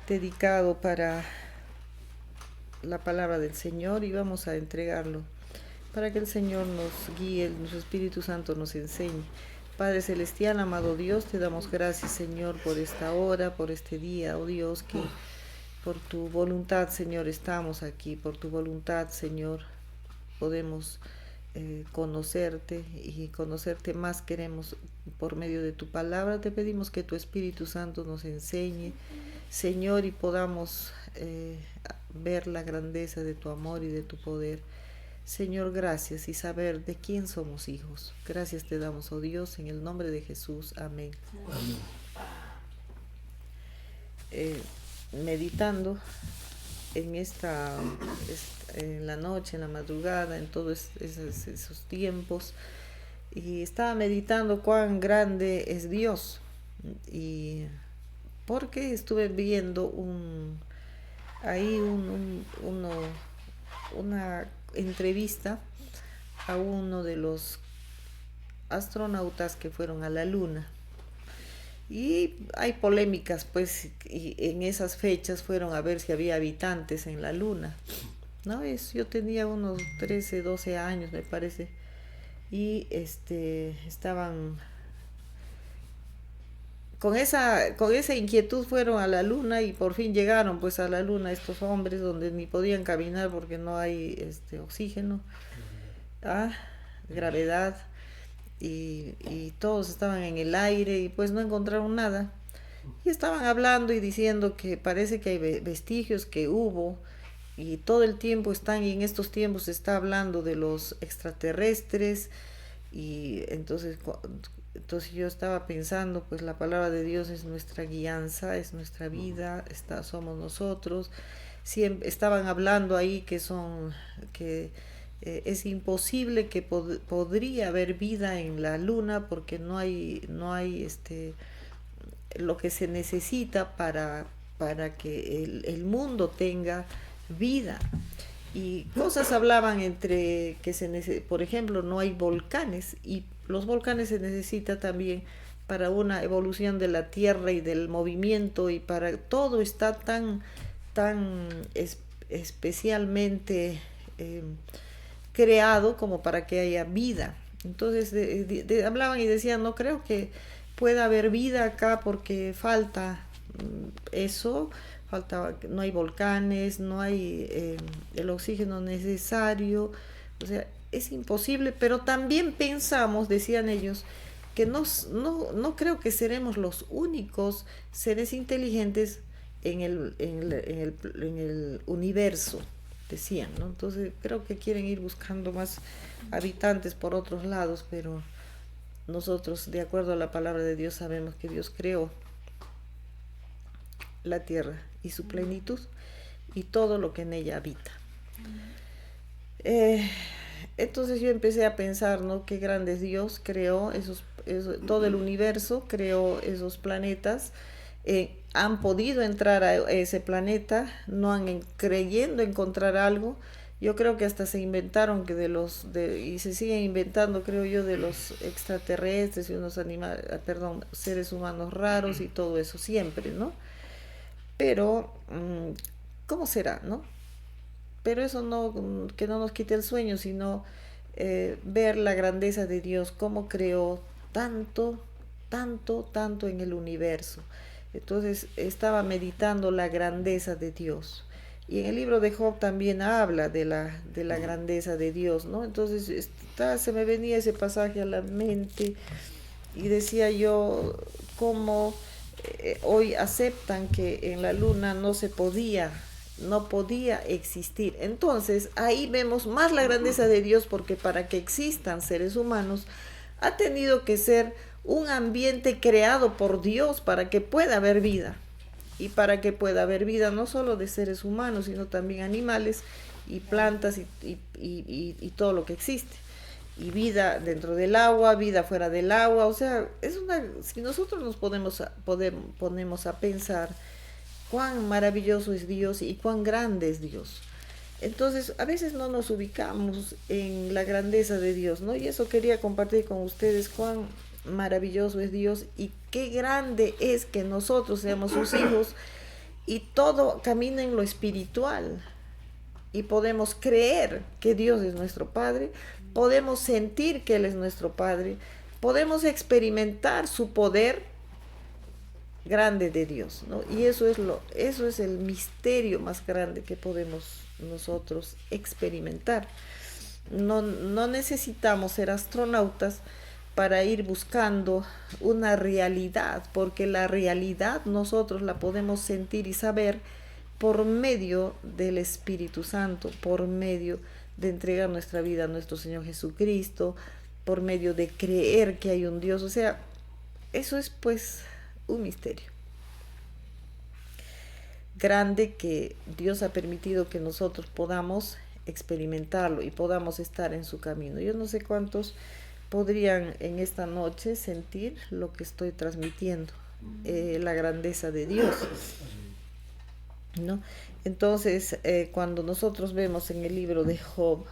dedicado para la palabra del Señor y vamos a entregarlo para que el Señor nos guíe, nuestro Espíritu Santo nos enseñe. Padre Celestial, amado Dios, te damos gracias, Señor, por esta hora, por este día, oh Dios, que por tu voluntad, Señor, estamos aquí, por tu voluntad, Señor, podemos conocerte y conocerte más queremos por medio de tu palabra. Te pedimos que tu Espíritu Santo nos enseñe, Señor, y podamos ver la grandeza de tu amor y de tu poder. Señor, gracias y saber de quién somos hijos. Gracias te damos, oh Dios, en el nombre de Jesús. Amén. Amén. Meditando en en la noche, en la madrugada, en todos esos tiempos, y estaba meditando cuán grande es Dios, y porque estuve viendo una entrevista a uno de los astronautas que fueron a la luna. Y hay polémicas, pues, y en esas fechas fueron a ver si había habitantes en la luna, ¿no? Yo tenía unos 13, 12 años, me parece, y estaban con esa inquietud, fueron a la luna y por fin llegaron, pues, a la luna estos hombres, donde ni podían caminar porque no hay oxígeno, gravedad. Y todos estaban en el aire y pues no encontraron nada, y estaban hablando y diciendo que parece que hay vestigios que hubo, y todo el tiempo y en estos tiempos se está hablando de los extraterrestres. Y entonces yo estaba pensando, pues la palabra de Dios es nuestra guianza, es nuestra vida, somos nosotros. Siempre estaban hablando ahí que es imposible que podría haber vida en la luna, porque no hay lo que se necesita para que el mundo tenga vida. Y cosas hablaban entre que por ejemplo, no hay volcanes, y los volcanes se necesita también para una evolución de la tierra y del movimiento, y para todo está tan especialmente creado como para que haya vida. Entonces hablaban y decían, no creo que pueda haber vida acá porque falta eso, no hay volcanes, no hay el oxígeno necesario, o sea, es imposible. Pero también pensamos, decían ellos, que no creo que seremos los únicos seres inteligentes en el universo, decían, ¿no? Entonces creo que quieren ir buscando más habitantes por otros lados, pero nosotros, de acuerdo a la palabra de Dios, sabemos que Dios creó la tierra y su plenitud y todo lo que en ella habita. Entonces yo empecé a pensar, ¿no? Qué grande es Dios, creó todo el universo, creó esos planetas. Han podido entrar a ese planeta, no han creyendo encontrar algo. Yo creo que hasta se inventaron y se siguen inventando, creo yo, de los extraterrestres y unos seres humanos raros y todo eso siempre, ¿no? Pero ¿cómo será, no? Pero eso no, que no nos quite el sueño, sino ver la grandeza de Dios, cómo creó tanto en el universo. Entonces estaba meditando la grandeza de Dios. Y en el libro de Job también habla de la grandeza de Dios, ¿no? Entonces se me venía ese pasaje a la mente y decía yo, cómo hoy aceptan que en la luna no podía existir. Entonces ahí vemos más la grandeza de Dios, porque para que existan seres humanos ha tenido que ser un ambiente creado por Dios para que pueda haber vida, y para que pueda haber vida no solo de seres humanos, sino también animales y plantas y todo lo que existe, y vida dentro del agua, vida fuera del agua. O sea, si nosotros nos ponemos a pensar cuán maravilloso es Dios y cuán grande es Dios, entonces a veces no nos ubicamos en la grandeza de Dios, ¿no? Y eso quería compartir con ustedes, cuán maravilloso es Dios y qué grande es que nosotros seamos sus hijos, y todo camina en lo espiritual. Y podemos creer que Dios es nuestro Padre, podemos sentir que Él es nuestro Padre, podemos experimentar su poder grande de Dios, ¿no? Y eso es el misterio más grande que podemos nosotros experimentar. No necesitamos ser astronautas para ir buscando una realidad, porque la realidad nosotros la podemos sentir y saber por medio del Espíritu Santo, por medio de entregar nuestra vida a nuestro Señor Jesucristo, por medio de creer que hay un Dios. O sea, eso es pues un misterio grande que Dios ha permitido que nosotros podamos experimentarlo y podamos estar en su camino. Yo no sé cuántos podrían en esta noche sentir lo que estoy transmitiendo, la grandeza de Dios, ¿no? Entonces, cuando nosotros vemos en el libro de Job,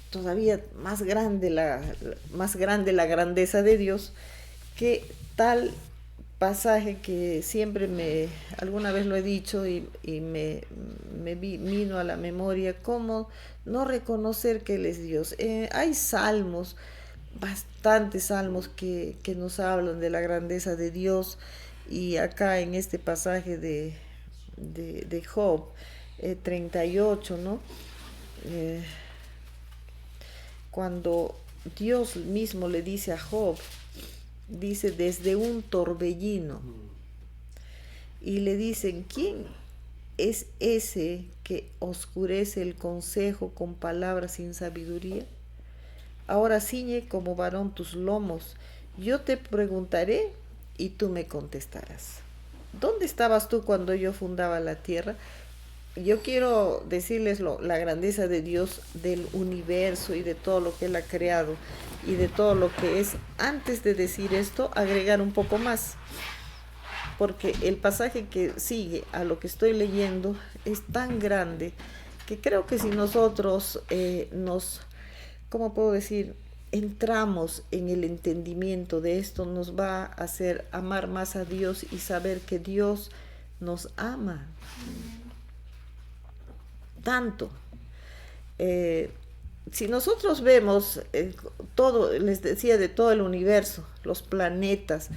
todavía más grande la grandeza de Dios, que tal pasaje que siempre alguna vez lo he dicho y vino a la memoria, cómo no reconocer que Él es Dios. Hay salmos, bastantes salmos que nos hablan de la grandeza de Dios, y acá en este pasaje de Job 38, ¿no? Cuando Dios mismo le dice a Job, dice desde un torbellino, y le dicen, ¿quién es ese que oscurece el consejo con palabras sin sabiduría? Ahora ciñe como varón tus lomos, yo te preguntaré y tú me contestarás. ¿Dónde estabas tú cuando yo fundaba la tierra? Yo quiero decirles la grandeza de Dios, del universo y de todo lo que Él ha creado y de todo lo que es. Antes de decir esto, agregar un poco más, porque el pasaje que sigue a lo que estoy leyendo es tan grande que creo que si nosotros ¿cómo puedo decir?, entramos en el entendimiento de esto, nos va a hacer amar más a Dios y saber que Dios nos ama tanto. Si nosotros vemos todo, les decía, de todo el universo, los planetas,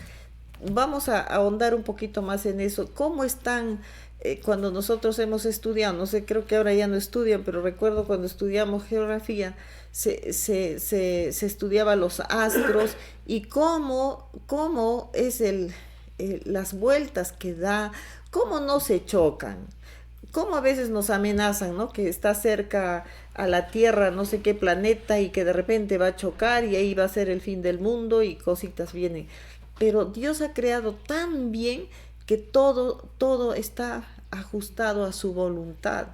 vamos a ahondar un poquito más en eso, cómo están. Cuando nosotros hemos estudiado, no sé, creo que ahora ya no estudian, pero recuerdo cuando estudiamos geografía, se estudiaba los astros y cómo es las vueltas que da, cómo no se chocan, cómo a veces nos amenazan, ¿no? Que está cerca a la Tierra no sé qué planeta y que de repente va a chocar y ahí va a ser el fin del mundo y cositas vienen. Pero Dios ha creado tan bien que todo está ajustado a su voluntad,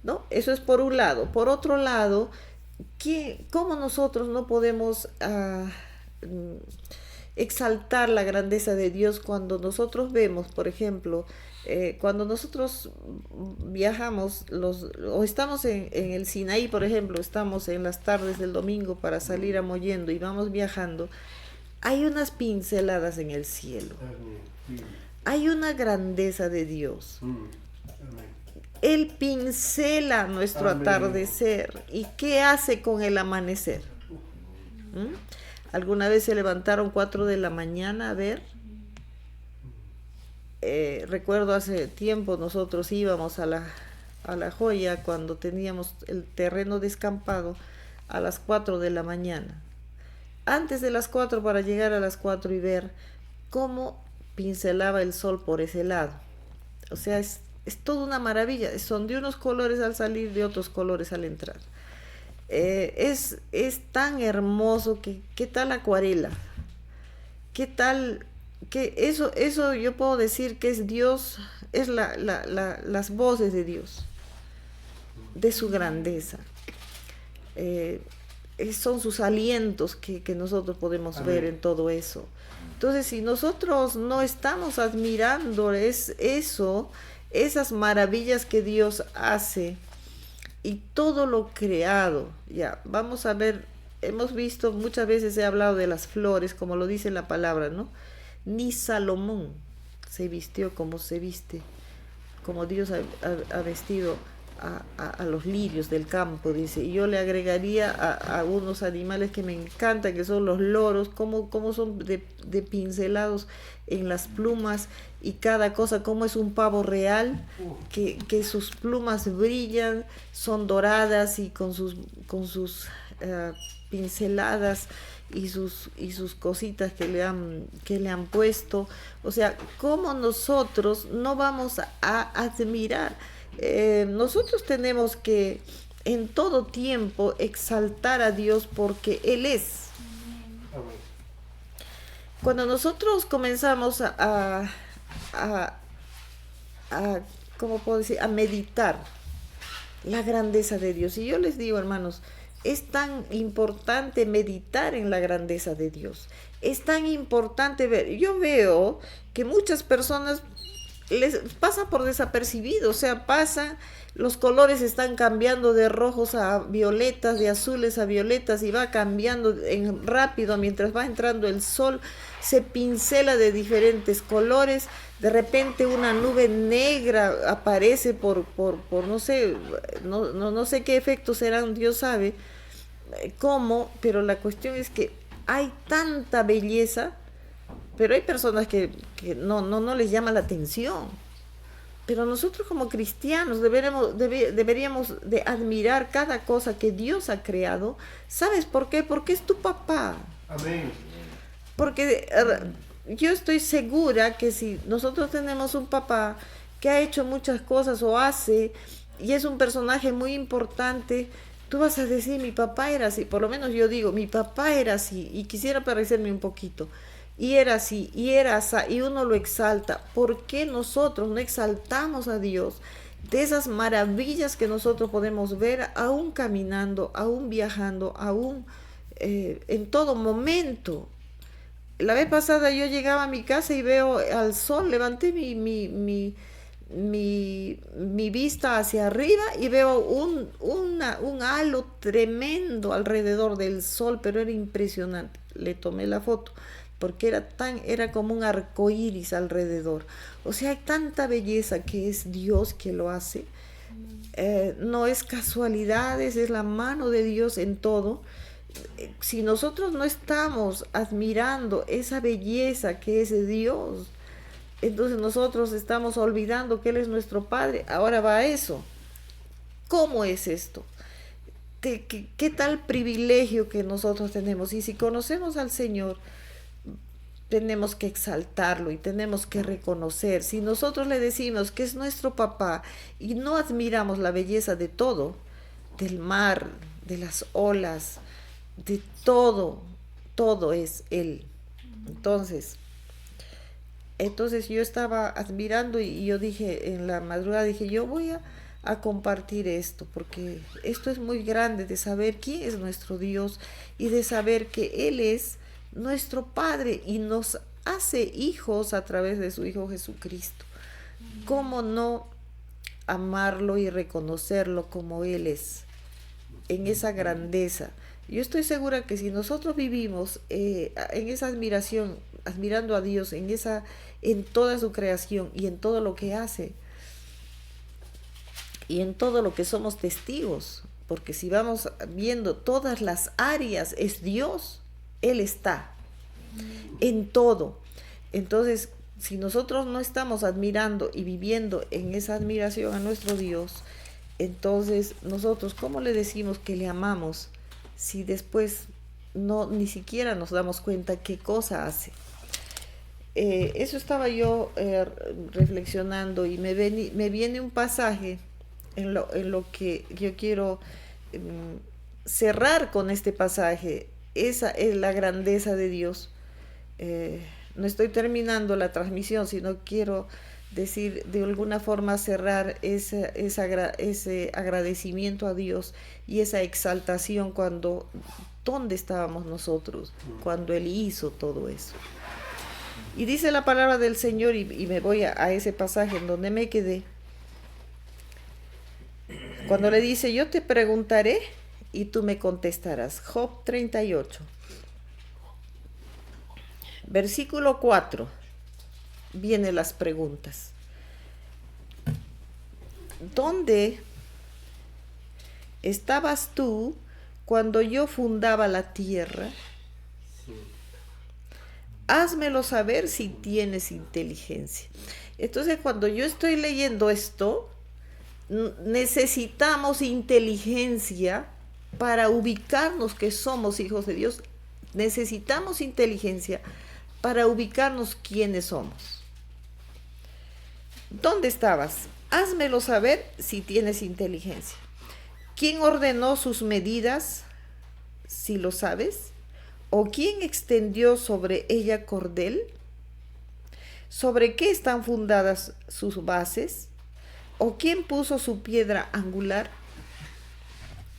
¿no? Eso es por un lado. Por otro lado, ¿cómo nosotros no podemos exaltar la grandeza de Dios cuando nosotros vemos, por ejemplo, cuando nosotros viajamos o estamos en el Sinaí, por ejemplo, estamos en las tardes del domingo para salir a Mollendo y vamos viajando, hay unas pinceladas en el cielo, hay una grandeza de Dios. Él pincela nuestro atardecer. ¿Y qué hace con el amanecer? ¿Alguna vez se levantaron 4 de la mañana a ver? Recuerdo hace tiempo nosotros íbamos a la Joya cuando teníamos el terreno descampado a las 4 de la mañana. Antes de las 4 para llegar a las 4 y ver cómo pincelaba el sol por ese lado. O sea, es toda una maravilla. Son de unos colores al salir, de otros colores al entrar. Es tan hermoso que qué tal acuarela, qué tal, que eso yo puedo decir que es Dios, es las voces de Dios, de su grandeza. Son sus alientos que nosotros podemos ver en todo eso. Entonces, si nosotros no estamos admirando esas maravillas que Dios hace y todo lo creado, ya, vamos a ver, hemos visto, muchas veces he hablado de las flores, como lo dice la palabra, ¿no? Ni Salomón se vistió como se viste como Dios ha vestido a los lirios del campo, dice. Y yo le agregaría a unos animales que me encantan, que son los loros, cómo son de pincelados en las plumas y cada cosa, como es un pavo real, que sus plumas brillan, son doradas y con sus pinceladas y sus cositas que le han puesto. O sea, cómo nosotros no vamos a admirar. Nosotros tenemos que en todo tiempo exaltar a Dios porque Él es. Cuando nosotros comenzamos a, a ¿cómo puedo decir? A meditar la grandeza de Dios. Y yo les digo, hermanos, es tan importante meditar en la grandeza de Dios. Es tan importante ver. Yo veo que muchas personas les pasa por desapercibido, o sea, pasa, los colores están cambiando de rojos a violetas, de azules a violetas y va cambiando rápido mientras va entrando el sol, se pincela de diferentes colores, de repente una nube negra aparece por no sé, no sé qué efectos serán, Dios sabe cómo, pero la cuestión es que hay tanta belleza, pero hay personas que no les llama la atención. Pero nosotros como cristianos deberíamos de admirar cada cosa que Dios ha creado. ¿Sabes por qué? Porque es tu papá. Amén. Porque yo estoy segura que si nosotros tenemos un papá que ha hecho muchas cosas o hace, y es un personaje muy importante, tú vas a decir, mi papá era así. Por lo menos yo digo, mi papá era así, y quisiera parecerme un poquito. Y era así, y era así, y uno lo exalta. ¿Por qué nosotros no exaltamos a Dios de esas maravillas que nosotros podemos ver aún caminando, aún viajando, aún en todo momento? La vez pasada yo llegaba a mi casa y veo al sol, levanté mi vista hacia arriba y veo un halo tremendo alrededor del sol, pero era impresionante. Le tomé la foto porque era como un arco iris alrededor. O sea, hay tanta belleza que es Dios que lo hace. No es casualidades, es la mano de Dios en todo. Si nosotros no estamos admirando esa belleza que es de Dios, entonces nosotros estamos olvidando que Él es nuestro Padre. Ahora va a eso. ¿Cómo es esto? ¿Qué tal privilegio que nosotros tenemos? Y si conocemos al Señor, tenemos que exaltarlo y tenemos que reconocer. Si nosotros le decimos que es nuestro papá y no admiramos la belleza de todo, del mar, de las olas, de todo es Él. Entonces yo estaba admirando y yo dije, en la madrugada dije, yo voy a compartir esto, porque esto es muy grande de saber quién es nuestro Dios y de saber que Él es nuestro Padre y nos hace hijos a través de su Hijo Jesucristo. ¿Cómo no amarlo y reconocerlo como Él es, en esa grandeza? Yo estoy segura que si nosotros vivimos en esa admiración, admirando a Dios, en toda su creación y en todo lo que hace, y en todo lo que somos testigos, porque si vamos viendo todas las áreas, es Dios, Él está en todo. Entonces, si nosotros no estamos admirando y viviendo en esa admiración a nuestro Dios, entonces nosotros, ¿cómo le decimos que le amamos si después ni siquiera nos damos cuenta qué cosa hace? Eso estaba yo reflexionando y me viene un pasaje en lo que yo quiero cerrar con este pasaje. Esa es la grandeza de Dios. No estoy terminando la transmisión, sino quiero decir, de alguna forma cerrar ese agradecimiento a Dios y esa exaltación ¿dónde estábamos nosotros cuando Él hizo todo eso? Y dice la palabra del Señor, y me voy a ese pasaje en donde me quedé, cuando le dice, yo te preguntaré y tú me contestarás. Job 38. Versículo 4. Vienen las preguntas. ¿dónde estabas tú cuando yo fundaba la tierra? Házmelo saber si tienes inteligencia. Entonces, cuando yo estoy leyendo esto, necesitamos inteligencia para ubicarnos que somos hijos de Dios. Necesitamos inteligencia para ubicarnos quiénes somos. ¿Dónde estabas? Házmelo saber si tienes inteligencia. ¿Quién ordenó sus medidas? Si lo sabes. ¿O quién extendió sobre ella cordel? ¿Sobre qué están fundadas sus bases? ¿O quién puso su piedra angular?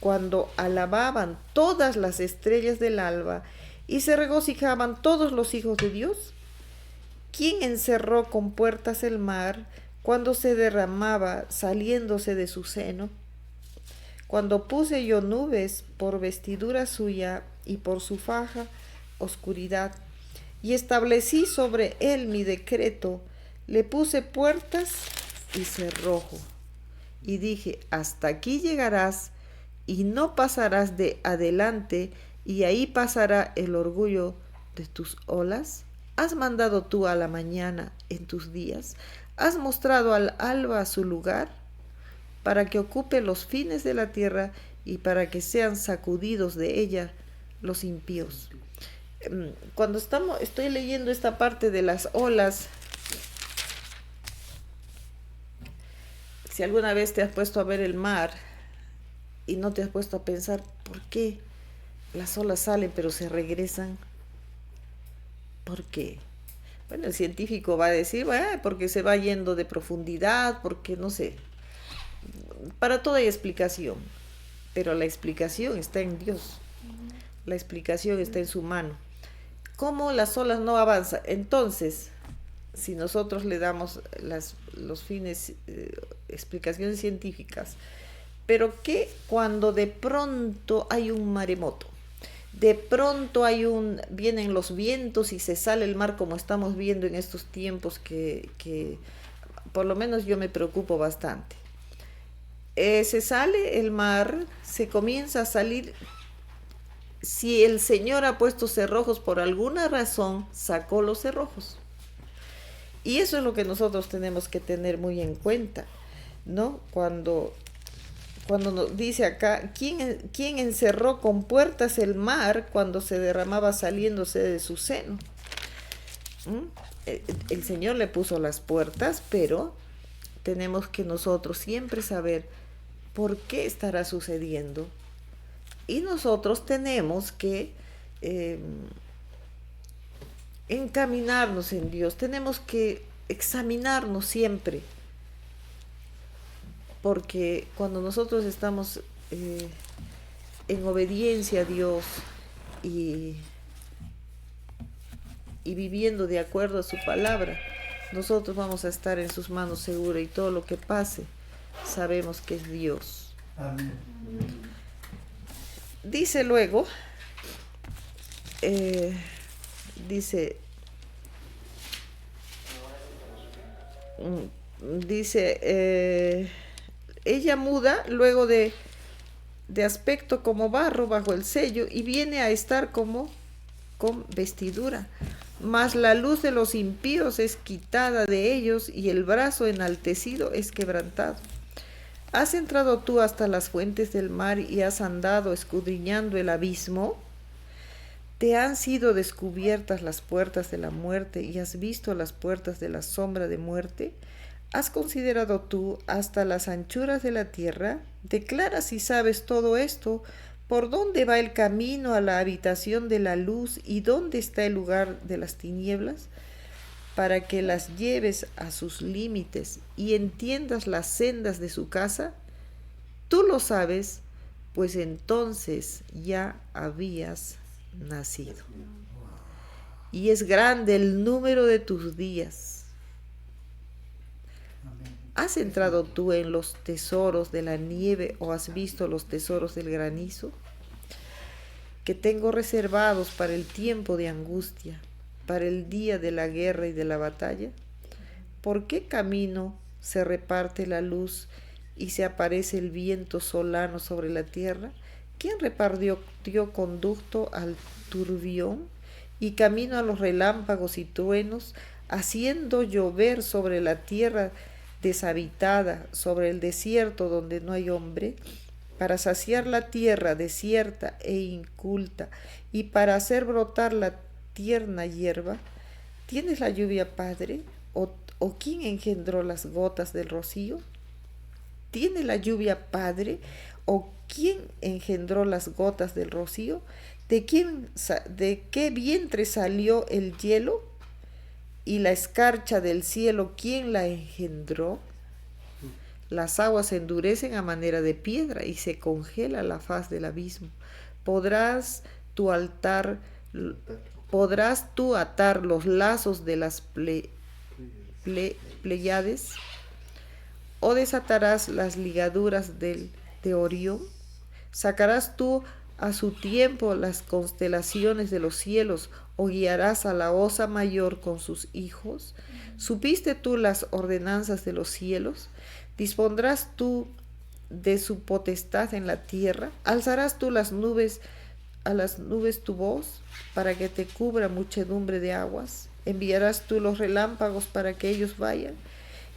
Cuando alababan todas las estrellas del alba y se regocijaban todos los hijos de Dios. ¿Quién encerró con puertas el mar cuando se derramaba saliéndose de su seno? Cuando puse yo nubes por vestidura suya y por su faja oscuridad, y establecí sobre él mi decreto, le puse puertas y cerrojo, y dije, hasta aquí llegarás y no pasarás de adelante, y ahí pasará el orgullo de tus olas. ¿Has mandado tú a la mañana en tus días? ¿Has mostrado al alba su lugar? Para que ocupe los fines de la tierra y para que sean sacudidos de ella los impíos. Cuando estoy leyendo esta parte de las olas, si alguna vez te has puesto a ver el mar y no te has puesto a pensar por qué las olas salen pero se regresan, ¿por qué? Bueno, el científico va a decir, porque se va yendo de profundidad, porque no sé. Para todo hay explicación, pero la explicación está en Dios. La explicación está en su mano. ¿Cómo las olas no avanzan? Entonces, si nosotros le damos los fines, explicaciones científicas, pero ¿qué cuando de pronto hay un maremoto? De pronto vienen los vientos y se sale el mar como estamos viendo en estos tiempos que por lo menos yo me preocupo bastante. Se sale el mar, se comienza a salir. Si el Señor ha puesto cerrojos por alguna razón, sacó los cerrojos. Y eso es lo que nosotros tenemos que tener muy en cuenta, ¿no? Cuando nos dice acá, ¿quién encerró con puertas el mar cuando se derramaba saliéndose de su seno? El Señor le puso las puertas, pero tenemos que nosotros siempre saber por qué estará sucediendo. Y nosotros tenemos que encaminarnos en Dios, tenemos que examinarnos siempre, porque cuando nosotros estamos en obediencia a Dios y viviendo de acuerdo a su palabra, nosotros vamos a estar en sus manos seguras y todo lo que pase, sabemos que es Dios. Amén. Dice luego, ella muda luego de aspecto como barro bajo el sello y viene a estar como con vestidura. Mas la luz de los impíos es quitada de ellos y el brazo enaltecido es quebrantado. ¿Has entrado tú hasta las fuentes del mar y has andado escudriñando el abismo? ¿Te han sido descubiertas las puertas de la muerte y has visto las puertas de la sombra de muerte? ¿Has considerado tú hasta las anchuras de la tierra? Declara si sabes todo esto. ¿Por dónde va el camino a la habitación de la luz y dónde está el lugar de las tinieblas? Para que las lleves a sus límites y entiendas las sendas de su casa. Tú lo sabes, pues entonces ya habías nacido. Y es grande el número de tus días. ¿Has entrado tú en los tesoros de la nieve o has visto los tesoros del granizo? Que tengo reservados para el tiempo de angustia, para el día de la guerra y de la batalla. ¿Por qué camino se reparte la luz y se aparece el viento solano sobre la tierra? ¿Quién repartió conducto al turbión y camino a los relámpagos y truenos, haciendo llover sobre la tierra deshabitada, sobre el desierto donde no hay hombre, para saciar la tierra desierta e inculta y para hacer brotar la tierna hierba? ¿Tienes la lluvia, Padre? ¿O quién engendró las gotas del rocío? ¿Tiene la lluvia padre? ¿O quién engendró las gotas del rocío? ¿De qué vientre salió el hielo? ¿Y la escarcha del cielo quién la engendró? Las aguas se endurecen a manera de piedra y se congela la faz del abismo. ¿Podrás tu altar, podrás tú atar los lazos de las Pleiades? ¿O desatarás las ligaduras de Orión? ¿Sacarás tú a su tiempo las constelaciones de los cielos, o guiarás a la osa mayor con sus hijos? ¿Supiste tú las ordenanzas de los cielos? ¿Dispondrás tú de su potestad en la tierra? ¿Alzarás tú a las nubes tu voz para que te cubra muchedumbre de aguas? ¿Enviarás tú los relámpagos para que ellos vayan?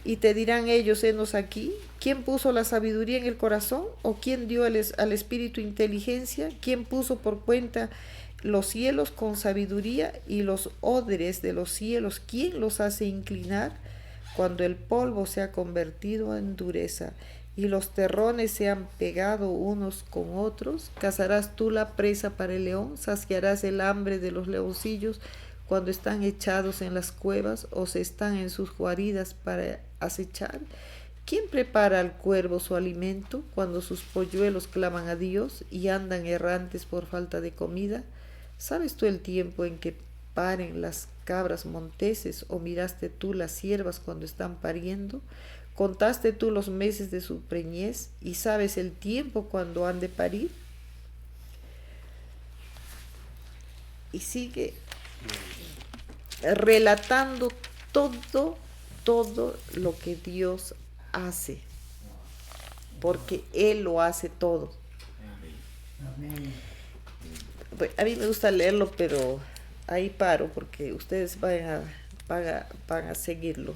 Y te dirán ellos: henos aquí. ¿Quién puso la sabiduría en el corazón? ¿O quién dio al espíritu inteligencia? ¿Quién puso por cuenta los cielos con sabiduría, y los odres de los cielos quién los hace inclinar? Cuando el polvo se ha convertido en dureza y los terrones se han pegado unos con otros, cazarás tú la presa para el león, saciarás el hambre de los leoncillos cuando están echados en las cuevas o se están en sus guaridas para acechar. ¿Quién prepara al cuervo su alimento cuando sus polluelos claman a Dios y andan errantes por falta de comida? ¿Sabes tú el tiempo en que paren las cabras monteses, o miraste tú las ciervas cuando están pariendo? ¿Contaste tú los meses de su preñez y sabes el tiempo cuando han de parir? Y sigue relatando todo lo que Dios hace, porque Él lo hace todo. Pues, a mí me gusta leerlo, pero ahí paro porque ustedes van a seguirlo.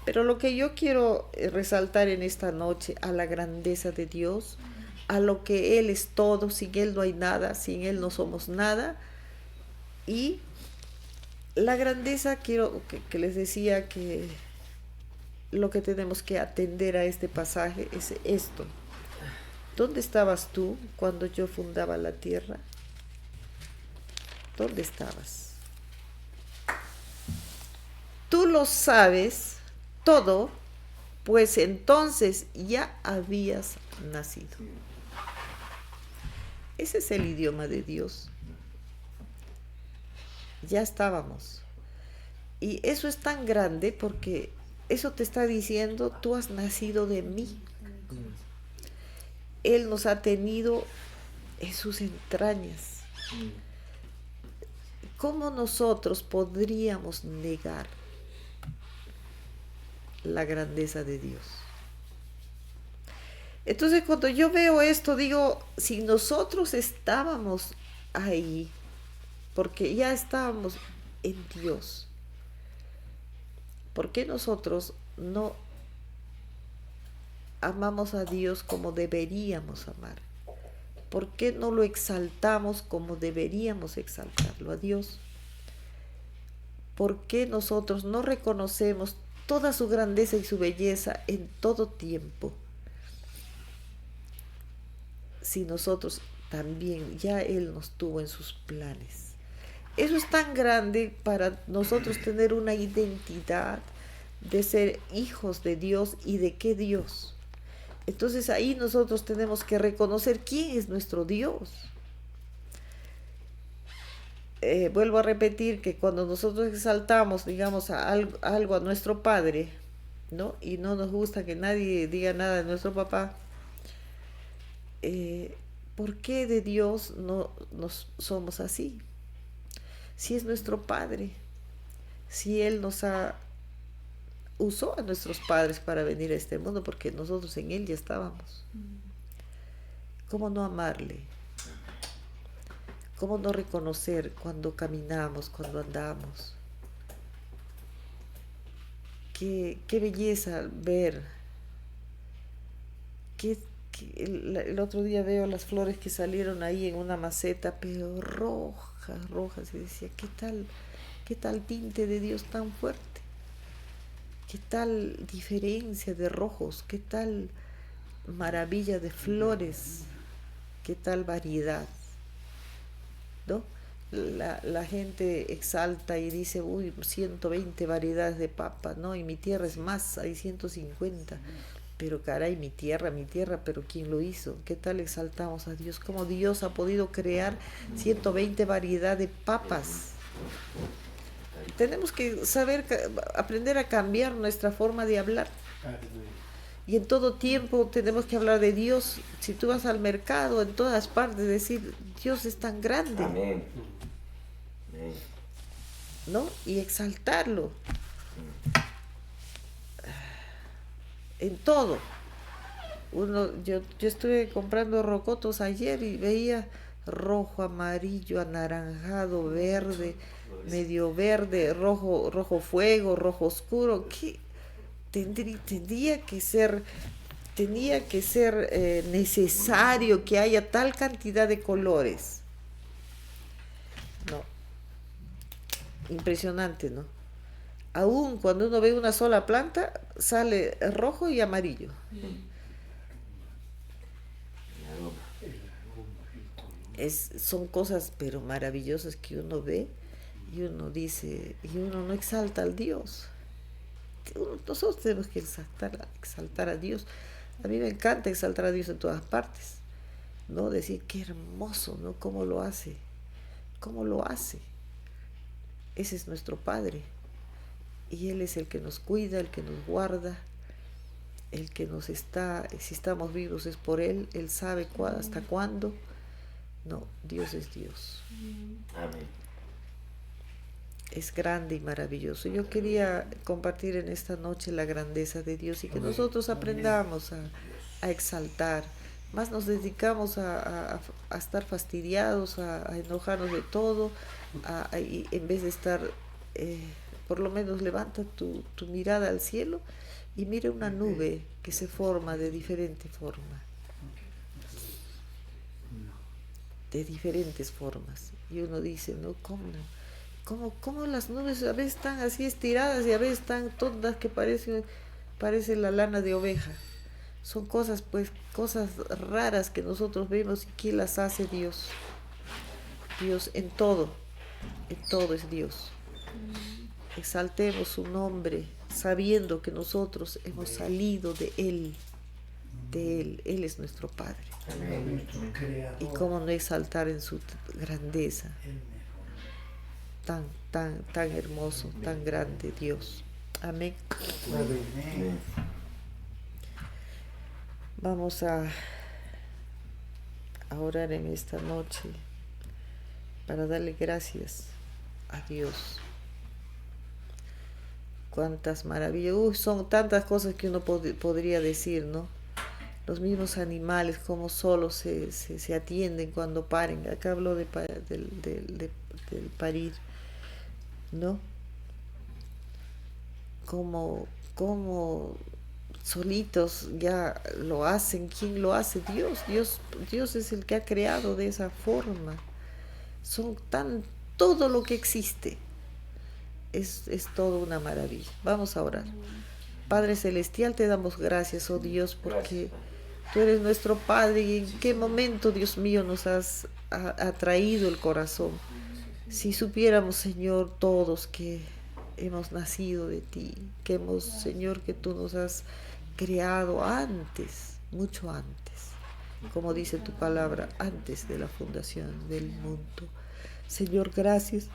Pero lo que yo quiero resaltar en esta noche, a la grandeza de Dios, a lo que Él es todo, sin Él no hay nada, sin Él no somos nada. Y la grandeza, quiero que les decía que lo que tenemos que atender a este pasaje es esto. ¿Dónde estabas tú cuando yo fundaba la tierra? ¿Dónde estabas? Tú lo sabes todo, pues entonces ya habías nacido. Ese es el idioma de Dios. Ya estábamos. Y eso es tan grande porque eso te está diciendo: tú has nacido de mí. Él nos ha tenido en sus entrañas. ¿Cómo nosotros podríamos negar la grandeza de Dios? Entonces, cuando yo veo esto, digo, si nosotros estábamos ahí, porque ya estábamos en Dios, ¿por qué nosotros no amamos a Dios como deberíamos amar? ¿Por qué no lo exaltamos como deberíamos exaltarlo a Dios? ¿Por qué nosotros no reconocemos toda su grandeza y su belleza en todo tiempo? Si nosotros también ya Él nos tuvo en sus planes. Eso es tan grande para nosotros tener una identidad de ser hijos de Dios y de qué Dios. Entonces ahí nosotros tenemos que reconocer quién es nuestro Dios. Vuelvo a repetir que cuando nosotros exaltamos, digamos, algo a nuestro padre, ¿no? Y no nos gusta que nadie diga nada de nuestro papá, ¿por qué de Dios no somos así? Si es nuestro Padre, si Él nos ha usó a nuestros padres para venir a este mundo, porque nosotros en Él ya estábamos. ¿Cómo no amarle? ¿Cómo no reconocer cuando caminamos, cuando andamos? Qué belleza ver. El otro día veo las flores que salieron ahí en una maceta, pero rojas, rojas, y decía, qué tal tinte de Dios tan fuerte, qué tal diferencia de rojos, qué tal maravilla de flores, qué tal variedad, ¿no? La gente exalta y dice, uy, 120 variedades de papa, ¿no? Y mi tierra es más, hay 150. Pero caray, mi tierra, pero ¿quién lo hizo? ¿Qué tal exaltamos a Dios? ¿Cómo Dios ha podido crear 120 variedades de papas? Tenemos que saber, aprender a cambiar nuestra forma de hablar. Y en todo tiempo tenemos que hablar de Dios. Si tú vas al mercado, en todas partes, decir, Dios es tan grande. Amén. ¿No? Y exaltarlo. En todo. Yo estuve comprando rocotos ayer y veía rojo, amarillo, anaranjado, verde, medio verde, rojo fuego, rojo oscuro. ¿Qué? Tenía que ser necesario que haya tal cantidad de colores. No, impresionante, ¿no? Aún cuando uno ve una sola planta, sale rojo y amarillo. Son cosas pero maravillosas que uno ve y uno dice, y uno no exalta al Dios. Nosotros tenemos que exaltar a Dios. A mí me encanta exaltar a Dios en todas partes, ¿no? Decir qué hermoso, ¿no? ¿Cómo lo hace? ¿Cómo lo hace? Ese es nuestro Padre. Y Él es el que nos cuida, el que nos guarda, el que nos está, si estamos vivos es por Él, Él sabe hasta cuándo. No, Dios es Dios. Amén. Es grande y maravilloso. Yo quería compartir en esta noche la grandeza de Dios y que nosotros aprendamos a exaltar. Más nos dedicamos a estar fastidiados, a enojarnos de todo, y en vez de estar, por lo menos levanta tu mirada al cielo y mira una nube que se forma de diferente forma. De diferentes formas. Y uno dice, ¿no? ¿Cómo las nubes a veces están así estiradas y a veces están todas que parece la lana de oveja? Son cosas raras que nosotros vemos y que las hace Dios. Dios en todo es Dios. Exaltemos su nombre sabiendo que nosotros hemos salido de Él. Él es nuestro Padre. Amén. Y cómo no exaltar en su grandeza. Tan hermoso, tan grande Dios. Amén. Amén. Vamos a orar en esta noche para darle gracias a Dios. Cuántas maravillas, son tantas cosas que uno podría decir, ¿no? Los mismos animales, como solo se atienden cuando paren. Acá hablo del parir, ¿no? Como solitos ya lo hacen. ¿Quién lo hace? Dios es el que ha creado de esa forma. Todo lo que existe es todo una maravilla. Vamos a orar. Padre Celestial, te damos gracias, oh Dios, porque tú eres nuestro Padre y en qué momento, Dios mío, nos has atraído el corazón. Si supiéramos, Señor, todos que hemos nacido de ti, Señor, que tú nos has creado antes, mucho antes, como dice tu palabra, antes de la fundación del mundo. Señor, gracias.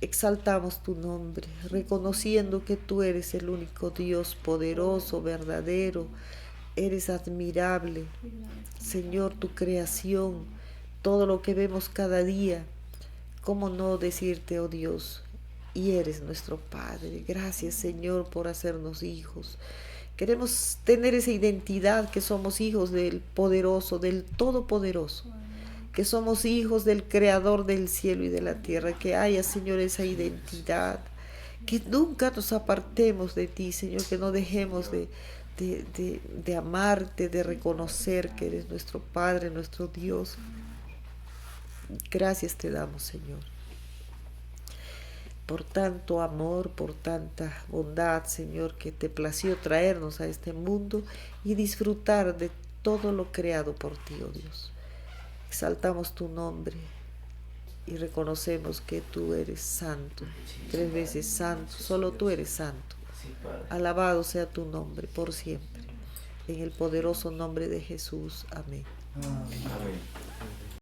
Exaltamos tu nombre, reconociendo que tú eres el único Dios poderoso, verdadero, eres admirable. Señor, tu creación, todo lo que vemos cada día, ¿cómo no decirte, oh Dios, y eres nuestro Padre. Gracias, Señor, por hacernos hijos. Queremos tener esa identidad que somos hijos del poderoso, del todopoderoso, que somos hijos del Creador del cielo y de la tierra. Que haya, Señor, esa identidad, que nunca nos apartemos de ti, Señor, que no dejemos de amarte, de reconocer que eres nuestro Padre, nuestro Dios. Gracias te damos, Señor, por tanto amor, por tanta bondad, Señor, que te plació traernos a este mundo y disfrutar de todo lo creado por ti, oh Dios. Exaltamos tu nombre y reconocemos que tú eres santo, 3 veces santo, solo tú eres santo. Alabado sea tu nombre por siempre. En el poderoso nombre de Jesús. Amén. Amén.